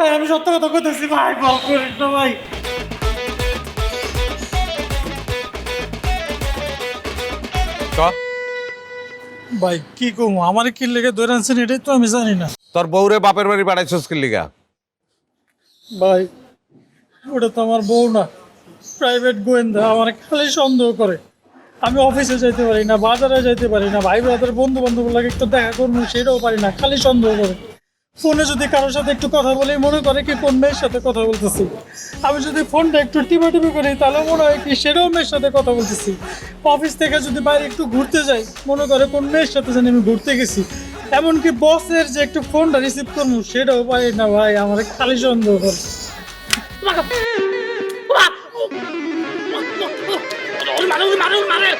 ভাই আমি সত্য কথা কইতেছি ভাই, বল করিস না ভাই। ভাই কি কমু, আমার কি লেগে ধরে আনছেন এটাই তো আমি জানি না। তোর বউরে বাপের বাড়ি পাঠাইছস কি লিগা? ভাই ওটা তো আমার বউ না, প্রাইভেট গোয়েন্দা, আমার খালি সন্দেহ করে। আমি অফিসে যাইতে পারি না, বাজারে যাইতে পারি না, ভাই ব্রাদার বন্ধু বান্ধব লাগে একটু দেখা করবো সেটাও পারি না, খালি সন্দেহ করে। ফোনে যদি কারোর সাথে একটু কথা বলি মনে করে কি কোন মেয়ের সাথে কথা বলতেছি। আমি যদি ফোনটা একটু টিপি করি তাহলে মনে হয় কি সেটাও মেয়ের সাথে কথা বলতেছি। অফিস থেকে যদি বাইরে একটু ঘুরতে যাই মনে করে কোন মেয়ের সাথে জানি আমি ঘুরতে গেছি। এমনকি বসের যে একটু ফোনটা রিসিভ করবো সেটাও পারি না ভাই, আমার খালি সন্দেহ করে। মারে